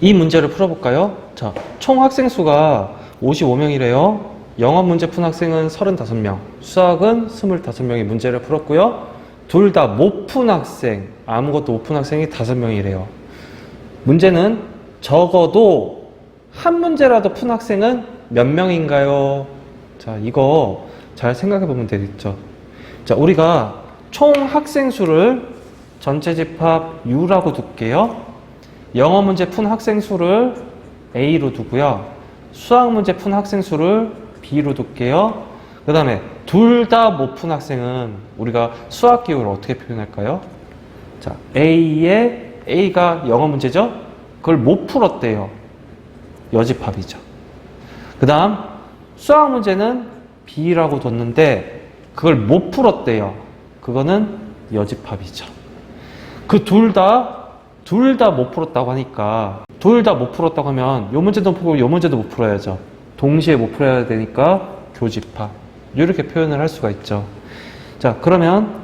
이 문제를 풀어볼까요? 자, 총 학생 수가 55명이래요. 영어 문제 푼 학생은 35명, 수학은 25명이 문제를 풀었고요. 둘 다 못 푼 학생, 아무것도 못 푼 학생이 5명이래요. 문제는 적어도 한 문제라도 푼 학생은 몇 명인가요? 자, 이거 잘 생각해 보면 되겠죠. 자, 우리가 총 학생 수를 전체 집합 U라고 둘게요. 영어 문제 푼 학생 수를 A로 두고요. 수학 문제 푼 학생 수를 B로 둘게요. 그 다음에 둘 다 못 푼 학생은 우리가 수학 기호를 어떻게 표현할까요? 자, A가 영어 문제죠? 그걸 못 풀었대요. 여집합이죠. 그 다음 수학 문제는 B라고 뒀는데 그걸 못 풀었대요. 그거는 여집합이죠. 그 둘 다 못 풀었다고 하니까 둘 다 못 풀었다고 하면 요 문제도 못 풀고 요 문제도 못 풀어야죠. 동시에 못 풀어야 되니까 교집합. 이렇게 표현을 할 수가 있죠. 자, 그러면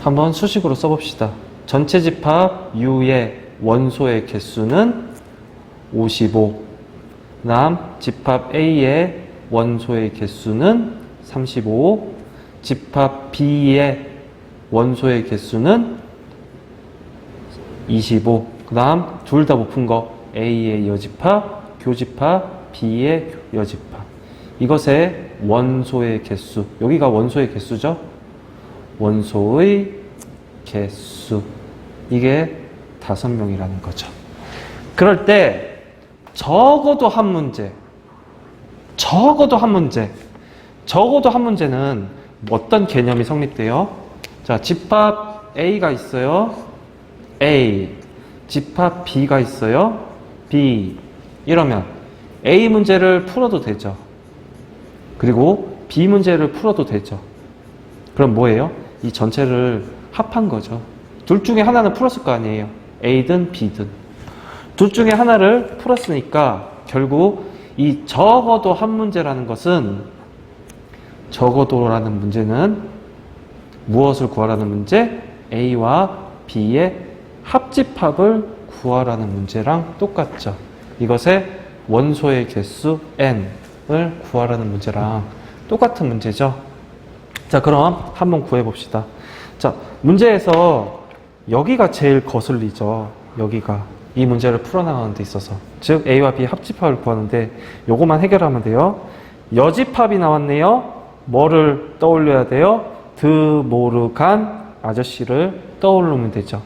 한번 수식으로 써봅시다. 전체 집합 U의 원소의 개수는 55. 다음 집합 A의 원소의 개수는 35. 집합 B의 원소의 개수는 25. 그 다음 둘 다 못 푼 거 A의 여집합, 교집합, B의 여집합. 이것의 원소의 개수. 여기가 원소의 개수죠. 원소의 개수. 이게 5명이라는 거죠. 그럴 때 적어도 한 문제는 어떤 개념이 성립돼요? 자, 집합 A가 있어요. A. 집합 B가 있어요. B. 이러면 A 문제를 풀어도 되죠. 그리고 B 문제를 풀어도 되죠. 그럼 뭐예요? 이 전체를 합한 거죠. 둘 중에 하나는 풀었을 거 아니에요. A든 B든. 둘 중에 하나를 풀었으니까 결국 이 적어도 한 문제라는 것은 적어도라는 문제는 무엇을 구하라는 문제? A와 B의 합집합을 구하라는 문제랑 똑같죠. 이것의 원소의 개수 n을 구하라는 문제랑 똑같은 문제죠. 자, 그럼 한번 구해봅시다. 자, 문제에서 여기가 제일 거슬리죠. 여기가 이 문제를 풀어나가는 데 있어서, 즉 A와 B 합집합을 구하는데 요거만 해결하면 돼요. 여집합이 나왔네요. 뭐를 떠올려야 돼요? 드모르간 아저씨를 떠올리면 되죠.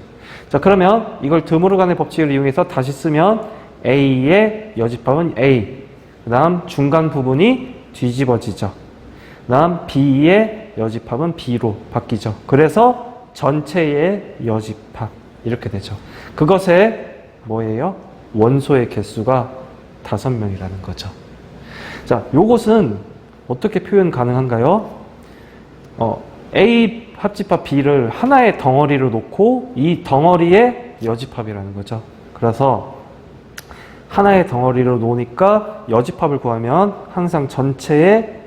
자, 그러면 이걸 드모르간의 법칙을 이용해서 다시 쓰면 A의 여집합은 A, 그 다음 중간 부분이 뒤집어지죠. 그 다음 B의 여집합은 B로 바뀌죠. 그래서 전체의 여집합 이렇게 되죠. 그것의 뭐예요? 원소의 개수가 5명이라는 거죠. 자, 요것은 어떻게 표현 가능한가요? A 합집합 B를 하나의 덩어리로 놓고 이 덩어리의 여집합이라는 거죠. 그래서 하나의 덩어리로 놓으니까 여집합을 구하면 항상 전체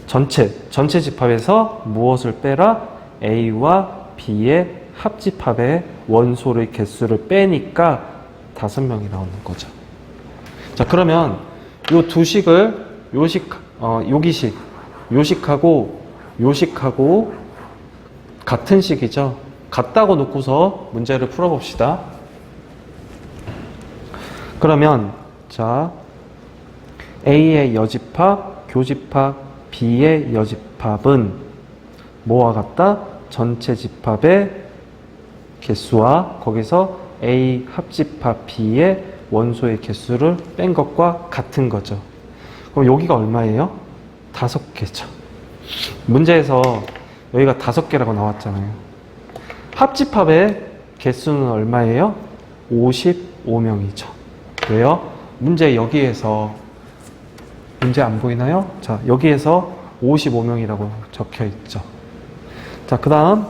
집합에서 무엇을 빼라? A와 B의 합집합의 원소의 개수를 빼니까 5명이 나오는 거죠. 자, 그러면 요 두 식을 요식하고 같은 식이죠. 같다고 놓고서 문제를 풀어봅시다. 그러면 자, A의 여집합, 교집합, B의 여집합은 뭐와 같다? 전체 집합의 개수와 거기서 A 합집합 B의 원소의 개수를 뺀 것과 같은 거죠. 그럼 여기가 얼마예요? 5개죠. 문제에서 여기가 5개라고 나왔잖아요. 합집합의 개수는 얼마예요? 55명이죠. 왜요? 문제 여기에서 문제 안 보이나요? 자, 여기에서 55명이라고 적혀 있죠. 자, 그 다음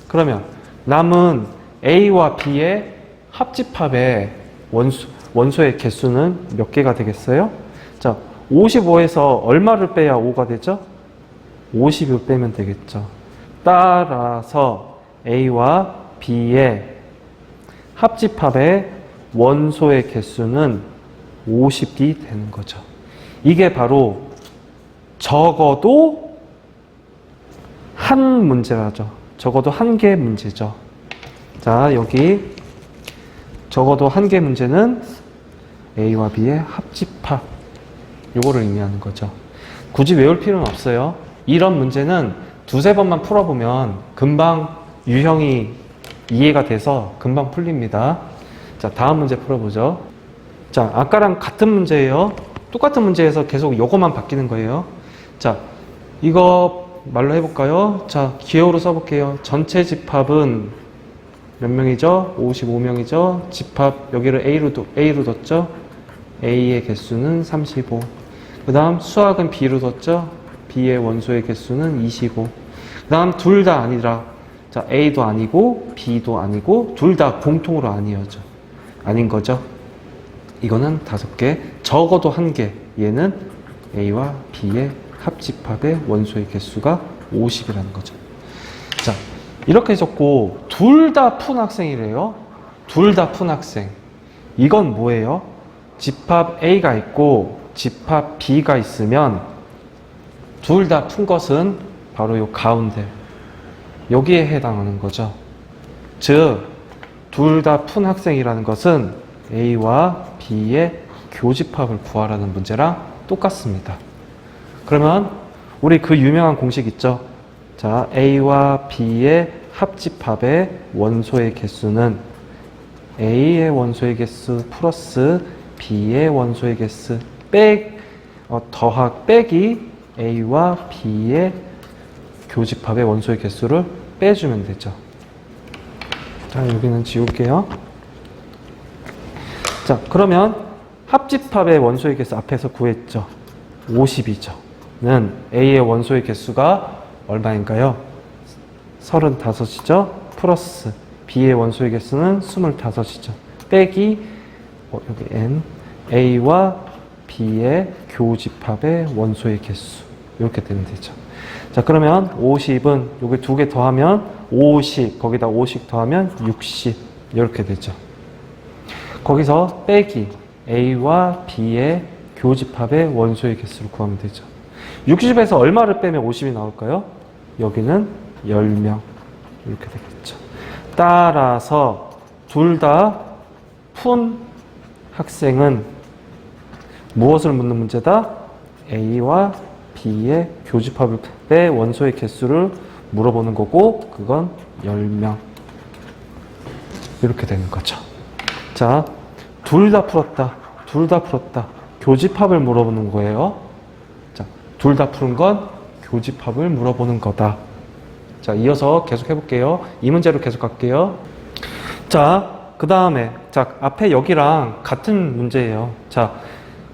그러면 남은 A와 B의 합집합의 원소의 개수는 몇 개가 되겠어요? 자, 55에서 얼마를 빼야 5가 되죠? 50을 빼면 되겠죠. 따라서 A와 B의 합집합의 원소의 개수는 50이 되는 거죠. 이게 바로 적어도 한 문제라죠. 적어도 한 개 문제죠. 자, 여기 적어도 한 개 문제는 A와 B의 합집합, 요거를 의미하는 거죠. 굳이 외울 필요는 없어요. 이런 문제는 두세 번만 풀어보면 금방 유형이 이해가 돼서 금방 풀립니다. 자, 다음 문제 풀어보죠. 자, 아까랑 같은 문제예요. 똑같은 문제에서 계속 요거만 바뀌는 거예요. 자, 이거 말로 해볼까요? 자, 기호로 써볼게요. 전체 집합은 몇 명이죠? 55명이죠? 집합 여기를 A로 뒀죠? A의 개수는 35. 그 다음 수학은 B로 뒀죠? B의 원소의 개수는 25. 그 다음 둘 다 아니라, 자, A도 아니고 B도 아니고 둘 다 공통으로 아니어죠. 아닌 거죠. 이거는 5개, 적어도 1개. 얘는 A와 B의 합집합의 원소의 개수가 50이라는 거죠. 자, 이렇게 적고 둘 다 푼 학생이래요. 둘 다 푼 학생. 이건 뭐예요? 집합 A가 있고 집합 B가 있으면 둘 다 푼 것은 바로 요 가운데 여기에 해당하는 거죠. 즉, 둘 다 푼 학생이라는 것은 A와 B의 교집합을 구하라는 문제랑 똑같습니다. 그러면 우리 그 유명한 공식 있죠? 자, A와 B의 합집합의 원소의 개수는 A의 원소의 개수 플러스 B의 원소의 개수 빼기 A와 B의 교집합의 원소의 개수를 빼주면 되죠. 자, 여기는 지울게요. 자, 그러면 합집합의 원소의 개수 앞에서 구했죠. 50이죠. 는 A의 원소의 개수가 얼마인가요? 35이죠. 플러스 B의 원소의 개수는 25이죠. 빼기 여기 N A와 B의 교집합의 원소의 개수, 이렇게 되면 되죠. 자, 그러면 50은 여기 2개 더하면 50, 거기다 50 더하면 60, 이렇게 되죠. 거기서 빼기 A와 B의 교집합의 원소의 개수를 구하면 되죠. 60에서 얼마를 빼면 50이 나올까요? 여기는 10명, 이렇게 되겠죠. 따라서 둘 다 푼 학생은 무엇을 묻는 문제다? A와 B의 교집합의 원소의 개수를 물어보는 거고, 그건 10명. 이렇게 되는 거죠. 자, 둘 다 풀었다. 둘 다 풀었다. 교집합을 물어보는 거예요. 자, 둘 다 푸는 건 교집합을 물어보는 거다. 자, 이어서 계속 해볼게요. 이 문제로 계속 갈게요. 자, 그 다음에, 자, 앞에 여기랑 같은 문제예요. 자,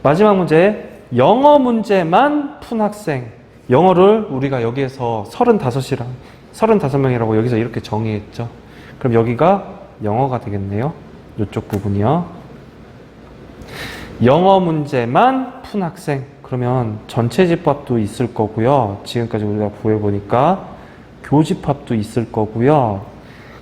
마지막 문제, 영어 문제만 푼 학생. 영어를 우리가 여기에서 35명이라고 여기서 이렇게 정의했죠. 그럼 여기가 영어가 되겠네요. 이쪽 부분이요. 영어 문제만 푼 학생. 그러면 전체 집합도 있을 거고요. 지금까지 우리가 구해보니까 교집합도 있을 거고요.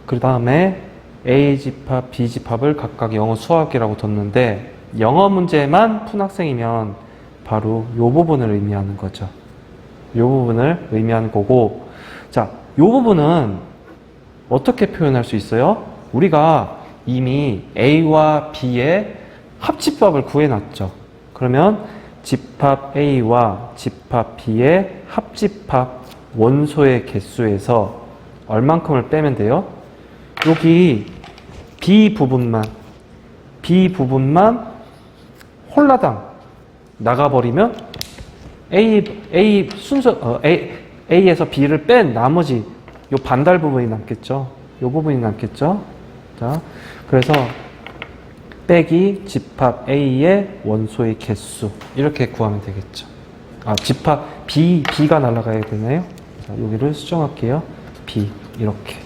그 다음에 A집합, B집합을 각각 영어 수학이라고 뒀는데, 영어 문제만 푼 학생이면 바로 이 부분을 의미하는 거죠. 이 부분을 의미하는 거고, 자, 이 부분은 어떻게 표현할 수 있어요? 우리가 이미 A와 B의 합집합을 구해놨죠. 그러면 집합 A와 집합 B의 합집합 원소의 개수에서 얼만큼을 빼면 돼요? 여기 B 부분만 홀라당 나가버리면 A에서 B를 뺀 나머지 요 반달 부분이 남겠죠. 요 부분이 남겠죠. 자, 그래서 빼기 집합 A의 원소의 개수, 이렇게 구하면 되겠죠. 아, 집합 B가 날아가야 되나요? 자, 여기를 수정할게요. B, 이렇게.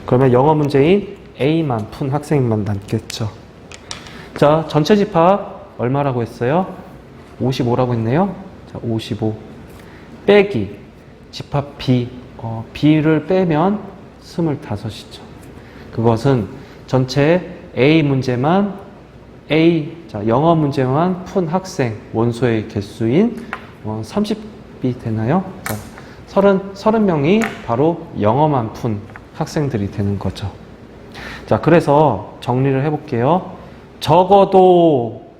그러면 영어 문제인 A만 푼 학생만 남겠죠. 자, 전체 집합 얼마라고 했어요? 55라고 했네요. 자, 55 빼기 집합 B, B를 빼면 25이죠. 그것은 전체 A 문제만 자, 영어 문제만 푼 학생 원소의 개수인 30이 되나요? 자, 30명이 바로 영어만 푼 학생들이 되는 거죠. 자, 그래서 정리를 해볼게요. 적어도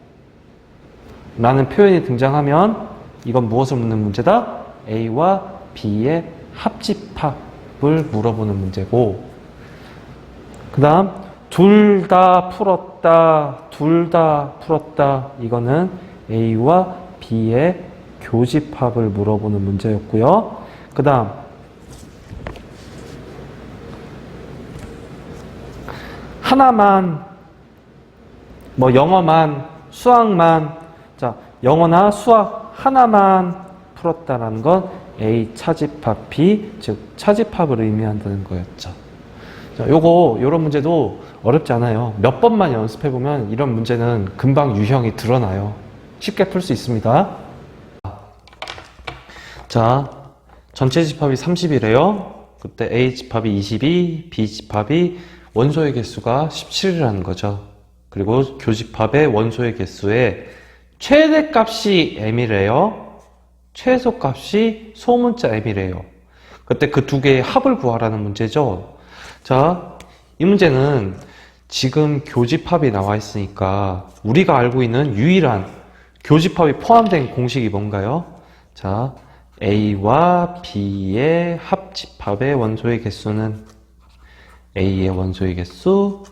라는 표현이 등장하면 이건 무엇을 묻는 문제다? A와 B의 합집합을 물어보는 문제고, 그 다음 둘 다 풀었다, 둘 다 풀었다, 이거는 A와 B의 교집합을 물어보는 문제였고요. 그 다음 하나만, 영어만, 수학만, 자, 영어나 수학 하나만 풀었다라는 건 A 차집합 B, 즉 차집합을 의미한다는 거였죠. 자, 요런 문제도 어렵지 않아요. 몇 번만 연습해 보면 이런 문제는 금방 유형이 드러나요. 쉽게 풀 수 있습니다. 자, 전체 집합이 30이래요. 그때 A 집합이 22, B 집합이 원소의 개수가 17이라는 거죠. 그리고 교집합의 원소의 개수의 최대값이 m이래요. 최소값이 소문자 m이래요. 그때 그 두 개의 합을 구하라는 문제죠. 자, 이 문제는 지금 교집합이 나와 있으니까 우리가 알고 있는 유일한 교집합이 포함된 공식이 뭔가요? 자, A와 B의 합집합의 원소의 개수는 A의 원소의 개수,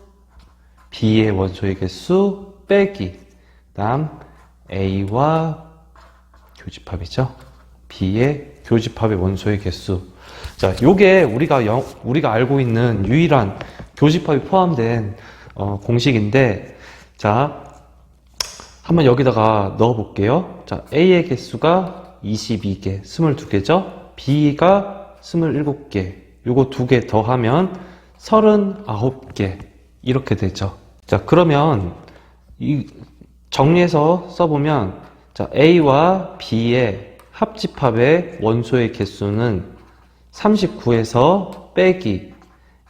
B의 원소의 개수 빼기, 다음 A와 교집합이죠. B의 교집합의 원소의 개수. 자, 요게 우리가 알고 있는 유일한 교집합이 포함된 공식인데, 자, 한번 여기다가 넣어 볼게요. 자, A의 개수가 22개, 22개죠. B가 27개. 요거 두 개 더하면 39개. 이렇게 되죠. 자, 그러면 정리해서 써보면, 자, A와 B의 합집합의 원소의 개수는 39에서 빼기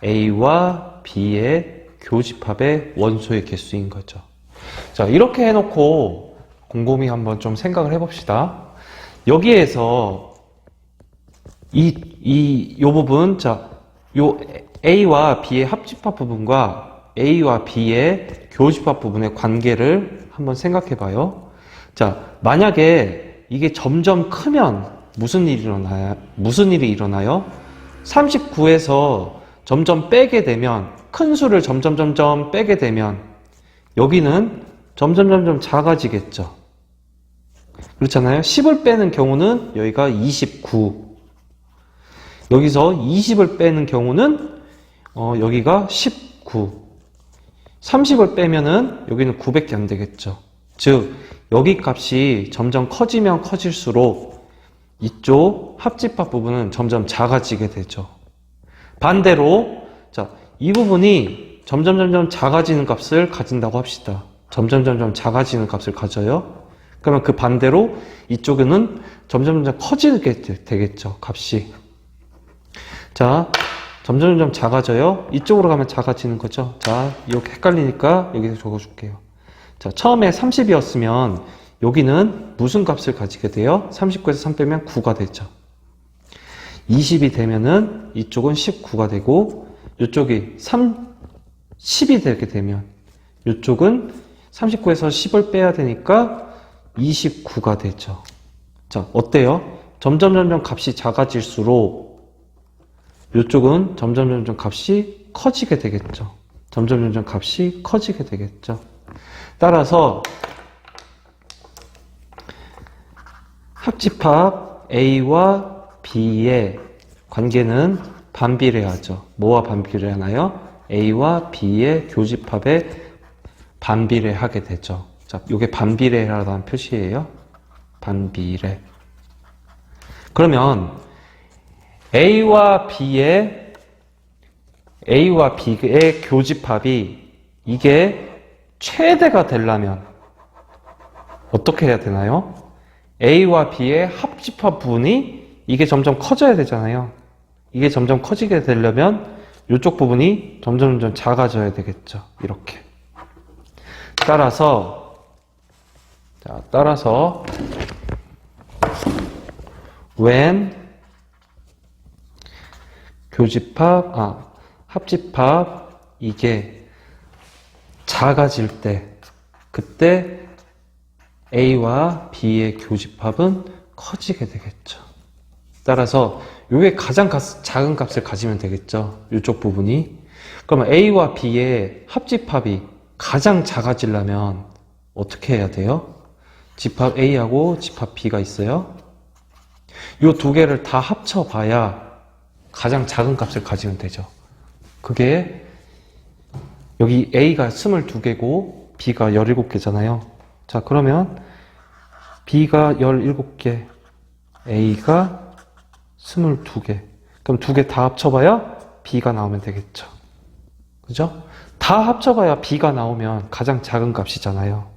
A와 B의 교집합의 원소의 개수인 거죠. 자, 이렇게 해놓고 곰곰이 한번 좀 생각을 해봅시다. 여기에서 요 부분, 자, 요 A와 B의 합집합 부분과 A와 B의 교집합 부분의 관계를 한번 생각해 봐요. 자, 만약에 이게 점점 크면 무슨 일이 일어나요? 39에서 점점 빼게 되면, 큰 수를 점점 빼게 되면 여기는 점점 작아지겠죠. 그렇잖아요. 10을 빼는 경우는 여기가 29, 여기서 20을 빼는 경우는 여기가 19, 30을 빼면은 여기는 9밖에 안 되겠죠. 즉 여기 값이 점점 커지면 커질수록 이쪽 합집합 부분은 점점 작아지게 되죠. 반대로, 자, 이 부분이 점점 작아지는 값을 가진다고 합시다. 점점 작아지는 값을 가져요. 그러면 그 반대로 이쪽에는 점점 커지게 되겠죠, 값이. 자, 점점 작아져요. 이쪽으로 가면 작아지는 거죠. 자, 이렇게 헷갈리니까 여기서 적어줄게요. 자, 처음에 30이었으면 여기는 무슨 값을 가지게 돼요? 39에서 3 빼면 9가 되죠. 20이 되면은 이쪽은 19가 되고, 이쪽이 10이 되게 되면 이쪽은 39에서 10을 빼야 되니까 29가 되죠. 자, 어때요? 점점 값이 작아질수록 이쪽은 점점 값이 커지게 되겠죠. 점점 값이 커지게 되겠죠. 따라서 합집합 A와 B의 관계는 반비례하죠. 뭐와 반비례하나요? A와 B의 교집합에 반비례하게 되죠. 자, 이게 반비례라는 표시예요. 반비례. 그러면 A와 B의 교집합이 이게 최대가 되려면 어떻게 해야 되나요? A와 B의 합집합 부분이 이게 점점 커져야 되잖아요. 이게 점점 커지게 되려면 이쪽 부분이 점점 작아져야 되겠죠. 이렇게. 따라서 when 합집합 이게 작아질 때 그때 A와 B의 교집합은 커지게 되겠죠. 따라서 이게 가장 작은 값을 가지면 되겠죠. 이쪽 부분이. 그러면 A와 B의 합집합이 가장 작아지려면 어떻게 해야 돼요? 집합 A하고 집합 B가 있어요. 이 두 개를 다 합쳐봐야 가장 작은 값을 가지면 되죠. 그게 여기 A가 22개고 B가 17개잖아요. 자, 그러면 B가 17개, A가 22개. 그럼 두 개 다 합쳐봐야 B가 나오면 되겠죠. 그죠? 다 합쳐봐야 B가 나오면 가장 작은 값이잖아요.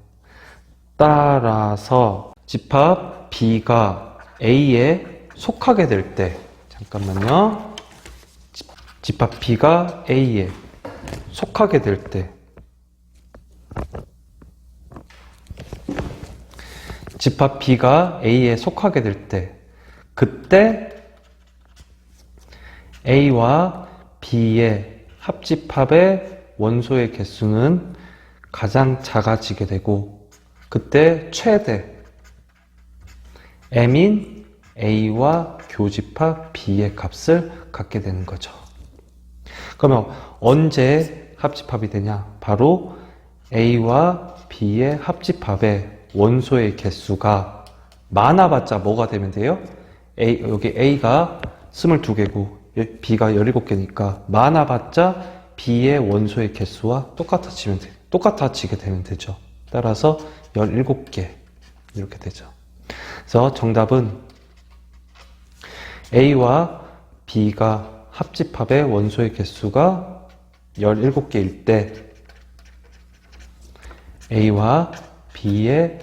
따라서 집합 B가 A에 속하게 될 때, 잠깐만요. 집합 B가 A에 속하게 될 때, 집합 B가 A에 속하게 될 때, 그때 A와 B의 합집합의 원소의 개수는 가장 작아지게 되고, 그때 최대 M인 A와 교집합 B의 값을 갖게 되는 거죠. 그러면 언제 합집합이 되냐? 바로 A와 B의 합집합의 원소의 개수가 많아봤자 뭐가 되면 돼요? 여기 A가 22개고 B가 17개니까 많아봤자 B의 원소의 개수와 똑같아지게 되면 되죠. 따라서 17개 이렇게 되죠. 그래서 정답은 A와 B가 합집합의 원소의 개수가 17개일 때 A와 B의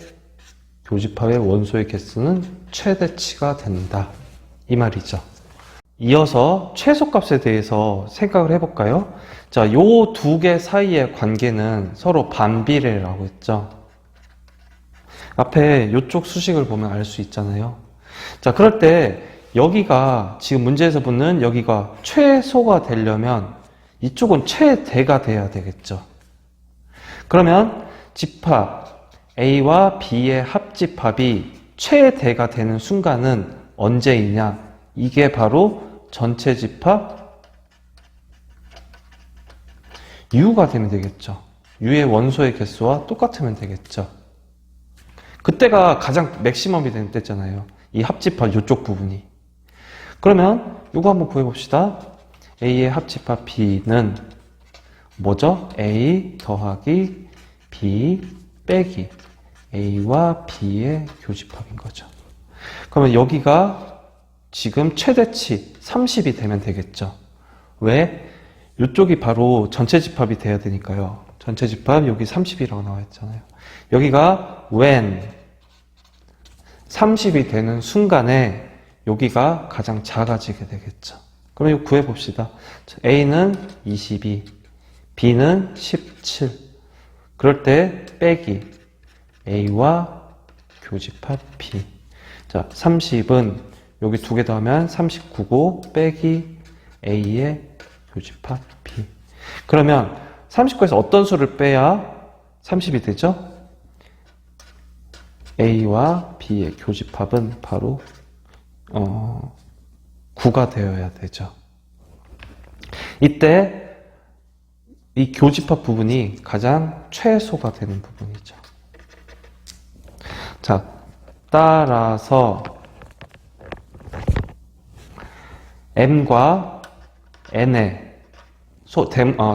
교집합의 원소의 개수는 최대치가 된다. 이 말이죠. 이어서 최소값에 대해서 생각을 해볼까요? 자, 요 두 개 사이의 관계는 서로 반비례라고 했죠. 앞에 요쪽 수식을 보면 알 수 있잖아요. 자, 그럴 때 여기가 지금 문제에서 묻는 여기가 최소가 되려면 이쪽은 최대가 돼야 되겠죠. 그러면 집합 A와 B의 합집합이 최대가 되는 순간은 언제이냐? 이게 바로 전체 집합 U가 되면 되겠죠. U의 원소의 개수와 똑같으면 되겠죠. 그때가 가장 맥시멈이 되는 때잖아요. 이 합집합 이쪽 부분이. 그러면 이거 한번 구해봅시다. A의 합집합 B는 뭐죠? A 더하기 B 빼기 A와 B의 교집합인 거죠. 그러면 여기가 지금 최대치 30이 되면 되겠죠. 왜? 이쪽이 바로 전체 집합이 돼야 되니까요. 전체 집합 여기 30이라고 나와 있잖아요. 여기가 when 30이 되는 순간에 여기가 가장 작아지게 되겠죠. 그럼 이거 구해봅시다. A는 22, B는 17. 그럴 때 빼기 A와 교집합 B. 자, 30은 여기 두 개 더하면 39고 빼기 A의 교집합 B. 그러면 39에서 어떤 수를 빼야 30이 되죠? A와 B의 교집합은 바로 9가 되어야 되죠. 이때 이 교집합 부분이 가장 최소가 되는 부분이죠. 자, 따라서 M과 N의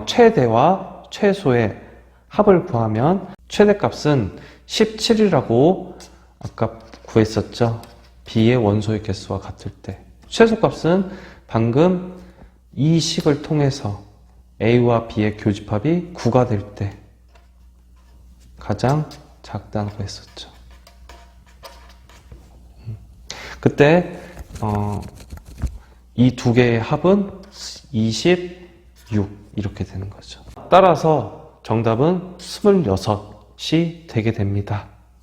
최대와 최소의 합을 구하면 최대값은 17이라고 아까 구했었죠. B의 원소의 개수와 같을 때. 최소값은 방금 이 식을 통해서 A와 B의 교집합이 9가 될 때 가장 작다고 했었죠. 그때 이 두 개의 합은 20 6 이렇게 되는 거죠. 따라서 정답은 26이 되게 됩니다.